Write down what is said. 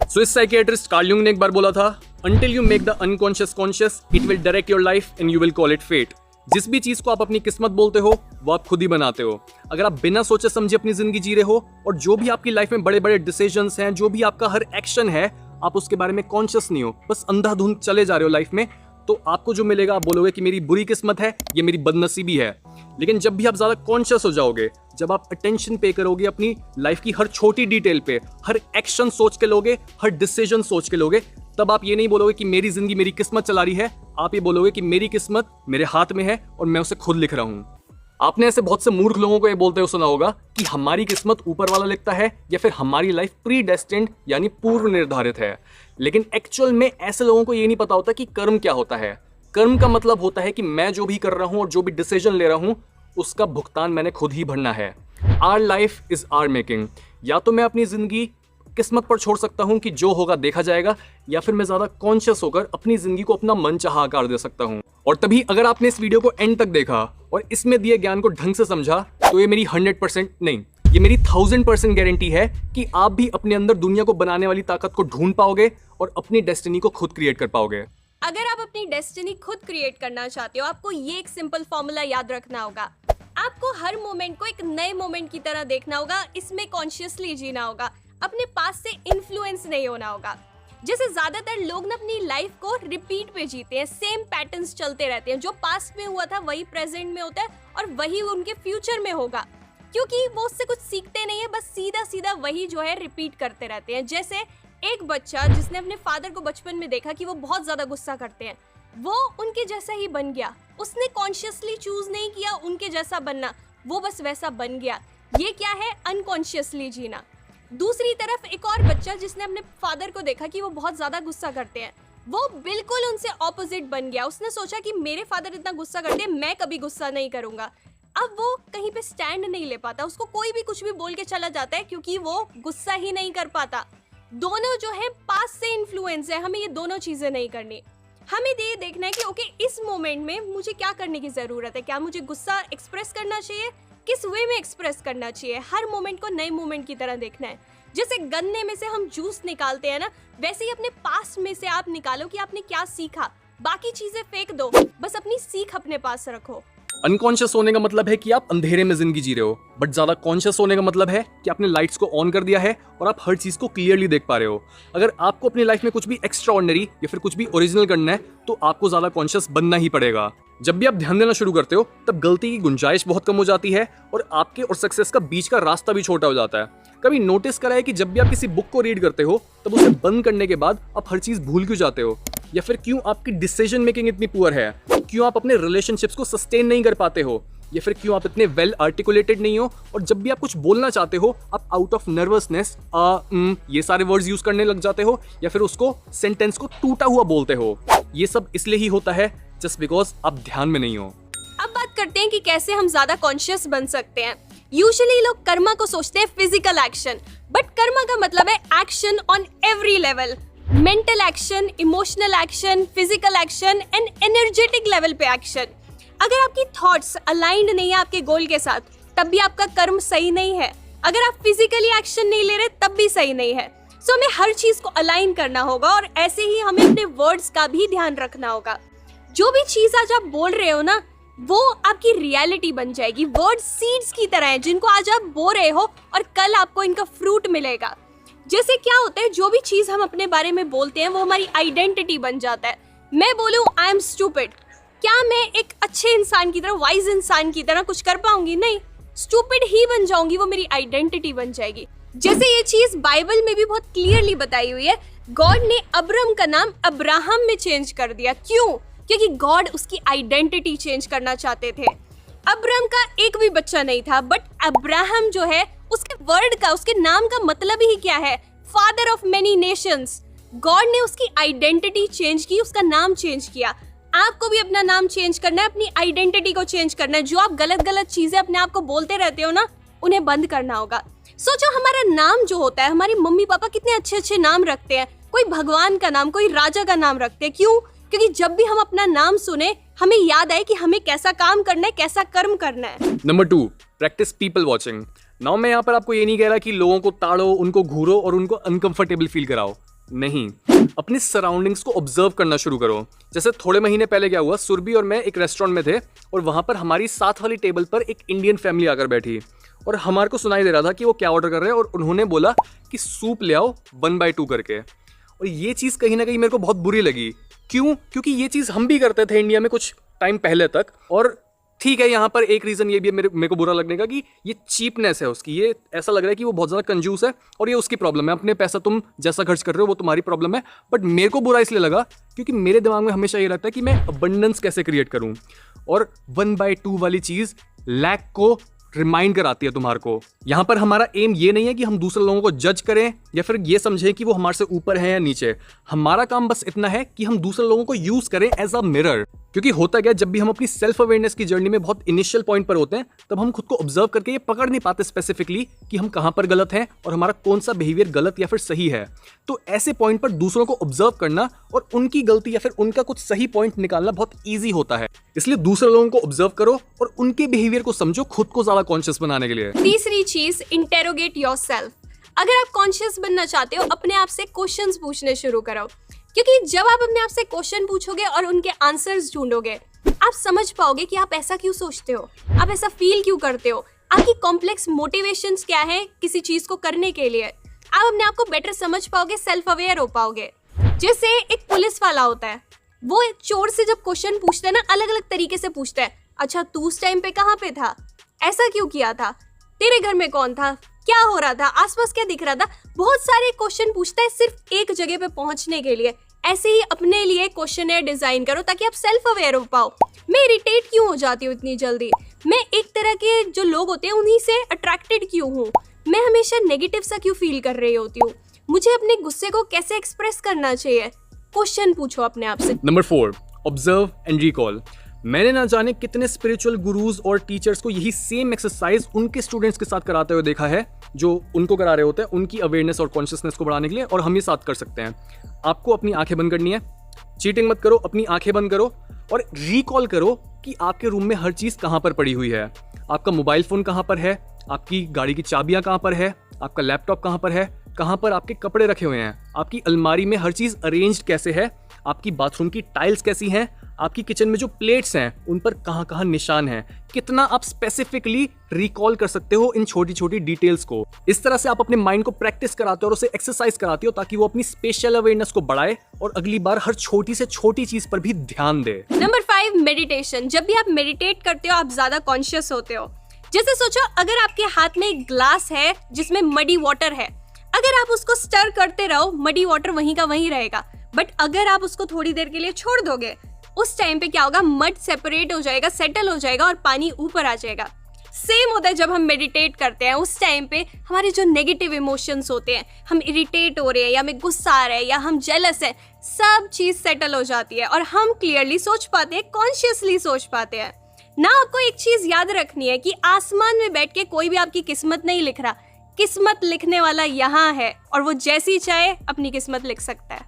Swiss psychiatrist Karl Jung ने एक बार बोला था, until you make the unconscious conscious, it will direct your life and you will call it fate. जिस भी चीज को आप अपनी किस्मत बोलते हो वो आप खुद ही बनाते हो। अगर आप बिना सोचे समझे अपनी जिंदगी जी रहे हो और जो भी आपकी लाइफ में बड़े बड़े डिसीजंस हैं, जो भी आपका हर एक्शन है, आप उसके बारे में कॉन्शियस नहीं हो, बस अंधाधुंध चले जा रहे हो लाइफ में, तो आपको जो मिलेगा आप बोलोगे कि मेरी बुरी किस्मत है, ये मेरी बदनसीबी है। लेकिन जब भी आप ज्यादा कॉन्शियस हो जाओगे, जब आप अटेंशन पे करोगे अपनी लाइफ की हर छोटी डिटेल पे, हर एक्शन सोच के लोगे, हर डिसीजन सोच के लोगे, तब आप ये नहीं बोलोगे कि मेरी जिंदगी मेरी किस्मत चला रही है, आप ये बोलोगे कि मेरी किस्मत मेरे हाथ में है और मैं उसे खुद लिख रहा हूं। आपने ऐसे बहुत से मूर्ख लोगों को ये बोलते हुए सुना होगा कि हमारी किस्मत ऊपर वाला लिखता है या फिर हमारी लाइफ प्री डेस्टिन्ड यानी पूर्व निर्धारित है। लेकिन एक्चुअल में ऐसे लोगों को ये नहीं पता होता कि कर्म क्या होता है। कर्म का मतलब होता है कि मैं जो भी कर रहा हूं और जो भी डिसीजन ले रहा हूं उसका भुगतान मैंने खुद ही भरना है। Our life is our making. या तो मैं अपनी जिंदगी किस्मत पर छोड़ सकता हूं कि जो होगा देखा जाएगा, या फिर मैं ज्यादा कॉन्शियस होकर अपनी जिंदगी को अपना मनचाहा आकार दे सकता हूं। और तभी अगर आपने इस वीडियो को एंड तक देखा और इसमें दिए ज्ञान को ढंग से समझा, तो ये मेरी 100% नहीं, ये मेरी 1000% गारंटी है कि आप भी अपने अंदर दुनिया को बनाने वाली ताकत को ढूंढ पाओगे और अपनी डेस्टिनी को खुद क्रिएट कर पाओगे। अगर आप अपनी डेस्टिनी खुद क्रिएट करना चाहते हो, आपको ये एक सिंपल फॉर्मूला याद रखना होगा। आपको हर मोमेंट को एक नए मोमेंट की तरह देखना होगा, इसमें कॉन्शियसली जीना होगा, अपने पास से इन्फ्लुएंस नहीं होना होगा। जैसे ज्यादातर लोग ना अपनी लाइफ को रिपीट पे जीते हैं, सेम पैटर्न्स चलते रहते हैं, जो पास्ट में हुआ था वही प्रेजेंट में होता है और वही उनके फ्यूचर में होगा, क्योंकि वो उससे कुछ सीखते नहीं है, बस सीधा सीधा वही जो है रिपीट करते रहते हैं। जैसे एक बच्चा जिसने अपने फादर को बचपन में देखा कि वो बहुत ज्यादा गुस्सा करते हैं, वो उनके जैसा ही बन गया। उसने कॉन्शियसली चूज नहीं किया उनके जैसा बनना, वो बस वैसा बन गया। ये क्या है? अनकॉन्शियसली जीना। दूसरी तरफ एक और बच्चा जिसने अपने फादर को देखा कि वो बहुत ज्यादा गुस्सा करते हैं, वो बिल्कुल उनसे ऑपोजिट बन गया। उसने सोचा कि मेरे फादर इतना गुस्सा करते हैं, मैं कभी गुस्सा नहीं करूंगा। अब वो कहीं पे स्टैंड नहीं ले पाता, उसको कोई भी कुछ भी बोल के चला जाता है क्योंकि वो गुस्सा ही नहीं कर पाता। दोनों जो है पास से इन्फ्लुएंस है, हमें ये दोनों चीजें नहीं करनी। हमें ये देखना है कि ओके, इस मोमेंट में मुझे क्या करने की जरूरत है, क्या मुझे गुस्सा एक्सप्रेस करना चाहिए, किस वे में एक्सप्रेस करना चाहिए। हर मोमेंट को नए मोमेंट की तरह देखना है। जैसे गन्ने में से हम जूस निकालते हैं ना, वैसे ही अपने पास्ट में से आप निकालो कि आपने क्या सीखा, बाकी चीजें फेंक दो, बस अपनी सीख अपने पास रखो। अनकॉन्शियस होने का मतलब है कि आप अंधेरे में जिंदगी जी रहे हो, बट ज्यादा कॉन्शियस होने का मतलब है कि आपने लाइट्स को ऑन कर दिया है और आप हर चीज को क्लियरली देख पा रहे हो। अगर आपको अपनी लाइफ में कुछ भी एक्स्ट्रा ऑर्डिनरी या फिर कुछ भी ओरिजिनल करना है, तो आपको ज्यादा कॉन्शियस बनना ही पड़ेगा। जब भी आप ध्यान देना शुरू करते हो, तब गलती की गुंजाइश बहुत कम हो जाती है और आपके और सक्सेस का बीच का रास्ता भी छोटा हो जाता है। कभी नोटिस करा है कि जब भी आप किसी बुक को रीड करते हो, तब उसे बंद करने के बाद आप हर चीज भूल क्यों जाते हो, या फिर क्यों आपकी डिसीजन मेकिंग इतनी पुअर है, क्यों आप अपने रिलेशनशिप्स को सस्टेन नहीं कर पाते हो, या फिर क्यों आप इतने वेल आर्टिकुलेटेड नहीं हो, और जब भी आप कुछ बोलना चाहते हो आप आउट ऑफ नर्वसनेस ये सारे वर्ड्स यूज करने लग जाते हो, या फिर उसको सेंटेंस को टूटा हुआ बोलते हो। ये सब इसलिए ही होता है जस्ट बिकॉज आप ध्यान में नहीं हो। अब बात करते हैं कि कैसे हम ज्यादा कॉन्शियस बन सकते हैं। यूजुअली लोग कर्मा को सोचते हैं फिजिकल एक्शन, बट कर्मा का मतलब है action on every level. Mental action, emotional action, physical action and energetic level पे एक्शन। अगर आपकी थॉट्स अलाइंड नहीं है आपके गोल के साथ, तब भी आपका कर्म सही नहीं है। अगर आप फिजिकली एक्शन नहीं ले रहे, तब भी सही नहीं है। सो हमें हर चीज को अलाइन करना होगा, और ऐसे ही हमें अपने वर्ड्स का भी ध्यान रखना होगा। जो भी चीज आज आप बोल रहे हो ना, वो आपकी रियलिटी बन जाएगी। वर्ड सीड्स की तरह है, जिनको आज आप बो रहे हो और कल आपको इनका फ्रूट मिलेगा। जैसे क्या होता है, जो भी चीज हम अपने बारे में बोलते हैं वो हमारी आइडेंटिटी बन जाता है। मैं बोलूं आई एम स्टूपिड, क्या मैं एक अच्छे इंसान की तरह, वाइज इंसान की तरह कुछ कर पाऊंगी? नहीं, स्टूपिड ही बन जाऊंगी, वो मेरी आइडेंटिटी बन जाएगी। जैसे ये चीज बाइबल में भी बहुत क्लियरली बताई हुई है। गॉड ने अब्राहम का नाम अब्राहम में चेंज कर दिया। क्यों? क्योंकि गॉड उसकी आइडेंटिटी चेंज करना चाहते थे। अब्राहम का एक भी बच्चा नहीं था, बट अब्राहम जो है, उसके वर्ड का, उसके नाम का मतलब ही क्या है? Father of many Nations. God ने उसकी आइडेंटिटी चेंज की, उसका नाम चेंज किया। आपको भी अपना नाम चेंज करना है, अपनी आइडेंटिटी को चेंज करना है। जो आप गलत गलत चीजें अपने आप को बोलते रहते हो ना, उन्हें बंद करना होगा। सोचो, हमारा नाम जो होता है, हमारे मम्मी पापा कितने अच्छे अच्छे नाम रखते हैं। कोई भगवान का नाम, कोई राजा का नाम रखते हैं। क्यों? क्योंकि जब भी हम अपना नाम सुने, हमें याद आए कि हमें कैसा काम करना है, कैसा कर्म करना है। Number 2, practice people watching. Now मैं यहाँ पर आपको ये नहीं कह रहा कि लोगों को ताड़ो, उनको घूरो और उनको अनकंफर्टेबल फील कराओ। नहीं, अपनी सराउंडिंग्स को ऑब्जर्व करना शुरू करो। जैसे थोड़े महीने पहले क्या हुआ, सुरभि और मैं एक रेस्टोरेंट में थे और वहां पर हमारी साथ वाली टेबल पर एक इंडियन फैमिली आकर बैठी और हमारे को सुनाई दे रहा था कि वो क्या ऑर्डर कर रहे हैं और उन्होंने बोला कि सूप ले आओ 1/2 करके। और ये चीज़ कहीं ना कहीं मेरे को बहुत बुरी लगी। क्यों? क्योंकि ये चीज़ हम भी करते थे इंडिया में कुछ टाइम पहले तक। और ठीक है, यहाँ पर एक रीज़न ये भी है मेरे को बुरा लगने का कि ये चीपनेस है उसकी। ये ऐसा लग रहा है कि वो बहुत ज़्यादा कंजूस है और ये उसकी प्रॉब्लम है। अपने पैसा तुम जैसा खर्च कर रहे हो वो तुम्हारी प्रॉब्लम है। बट मेरे को बुरा इसलिए लगा क्योंकि मेरे दिमाग में हमेशा ये लगता है कि मैं अबंडेंस कैसे क्रिएट करूँ, और 1/2 वाली चीज़ लैक को रिमाइंड कराती है तुम्हारे को। यहाँ पर हमारा एम ये नहीं है कि हम दूसरे लोगों को जज करें या फिर ये समझें कि वो हमारे से ऊपर है या नीचे। हमारा काम बस इतना है कि हम दूसरे लोगों को यूज करें एज अ मिरर। क्योंकि होता क्या, जब भी हम अपनी सेल्फ अवेयरनेस की जर्नी में बहुत इनिशियल पॉइंट पर होते हैं तब हम खुद को ऑब्जर्व करके ये पकड़ नहीं पाते स्पेसिफिकली कि हम कहाँ पर गलत हैं और हमारा कौन सा बिहेवियर गलत या फिर सही है। तो ऐसे पॉइंट पर दूसरों को ऑब्जर्व करना और उनकी गलती या फिर उनका कुछ सही पॉइंट निकालना बहुत ईजी होता है। इसलिए दूसरे लोगों को ऑब्जर्व करो और उनके बिहेवियर को समझो, खुद को ज्यादा कॉन्शियस बनाने के लिए। तीसरी चीज, इंटेरोगेट योरसेल्फ। अगर आप कॉन्शियस बनना चाहते हो, अपने आप से क्वेश्चंस पूछने शुरू करो, क्योंकि जब आप अपने आप से क्वेश्चन पूछोगे और उनके आंसर्स ढूंढोगे, आप समझ पाओगे कि आप ऐसा क्यों सोचते हो, आप ऐसा फील क्यों करते हो, आपकी कॉम्प्लेक्स मोटिवेशंस क्या है किसी चीज को करने के लिए। आप अपने आप को बेटर समझ पाओगे, सेल्फ अवेयर हो पाओगे। जैसे एक पुलिस वाला होता है, वो एक चोर से जब क्वेश्चन पूछता है ना, अलग अलग तरीके से पूछता है। अच्छा, तू उस टाइम पे कहाँ पे था, ऐसा क्यों किया था, तेरे घर में कौन था, क्या हो रहा था, आसपास क्या दिख रहा था। बहुत सारे क्वेश्चन पूछता है सिर्फ एक जगह पे पहुंचने के लिए। ऐसे ही अपने लिए क्वेश्चनर डिजाइन करो ताकि आप सेल्फ अवेयर हो पाओ। मैं इरिटेट क्यों हो जाती हूँ इतनी जल्दी, मैं एक तरह के जो लोग होते हैं उन्हीं से अट्रैक्टेड क्यों हूँ, मैं हमेशा नेगेटिव सा क्यों फील कर रही होती हूँ, मुझे अपने गुस्से को कैसे एक्सप्रेस करना चाहिए। क्वेश्चन पूछो अपने आप से। Number 4, observe and recall. मैंने ना जाने कितने स्पिरिचुअल गुरुज और टीचर्स को यही सेम एक्सरसाइज उनके स्टूडेंट्स के साथ कराते हुए देखा है जो उनको करा रहे होते हैं उनकी अवेयरनेस और कॉन्शियसनेस को बढ़ाने के लिए, और हम ये साथ कर सकते हैं। आपको अपनी आंखें बंद करनी है, चीटिंग मत करो, अपनी आंखें बंद करो और रिकॉल करो कि आपके रूम में हर चीज़ कहाँ पर पड़ी हुई है। आपका मोबाइल फ़ोन कहाँ पर है, आपकी गाड़ी की चाबियाँ कहाँ पर है, आपका लैपटॉप कहाँ पर है, कहाँ पर आपके कपड़े रखे हुए हैं, आपकी अलमारी में हर चीज़ अरेंज्ड कैसे है, आपकी बाथरूम की टाइल्स कैसी हैं, आपकी किचन में जो प्लेट्स हैं उन पर कहाँ कहाँ निशान हैं, कितना आप स्पेसिफिकली रिकॉल कर सकते हो इन छोटी छोटी डिटेल्स को। इस तरह से आप अपने माइंड को प्रैक्टिस कराते हो और उसे एक्सरसाइज कराते हो ताकि वो अपनी स्पेशल अवेयरनेस को बढ़ाए और अगली बार हर छोटी से छोटी चीज पर भी ध्यान दे। Number 5, meditation. जब भी आप मेडिटेट करते हो आप ज्यादा कॉन्शियस होते हो। जैसे सोचो, अगर आपके हाथ में एक ग्लास है जिसमें मडी वाटर है, अगर आप उसको स्टर करते रहो मडी वाटर वहीं का वहीं रहेगा। बट अगर आप उसको थोड़ी देर के लिए छोड़ दोगे, उस टाइम पे क्या होगा, मड सेपरेट हो जाएगा, सेटल हो जाएगा और पानी ऊपर आ जाएगा। सेम होता है जब हम मेडिटेट करते हैं। उस टाइम पे हमारे जो नेगेटिव इमोशंस होते हैं, हम इरिटेट हो रहे हैं या हमें गुस्सा आ रहा है या हम जेलस है, सब चीज सेटल हो जाती है और हम क्लियरली सोच पाते हैं, कॉन्शियसली सोच पाते हैं ना। आपको एक चीज याद रखनी है कि आसमान में बैठ के कोई भी आपकी किस्मत नहीं लिख रहा, किस्मत लिखने वाला यहाँ है और वो जैसी चाहे अपनी किस्मत लिख सकता है।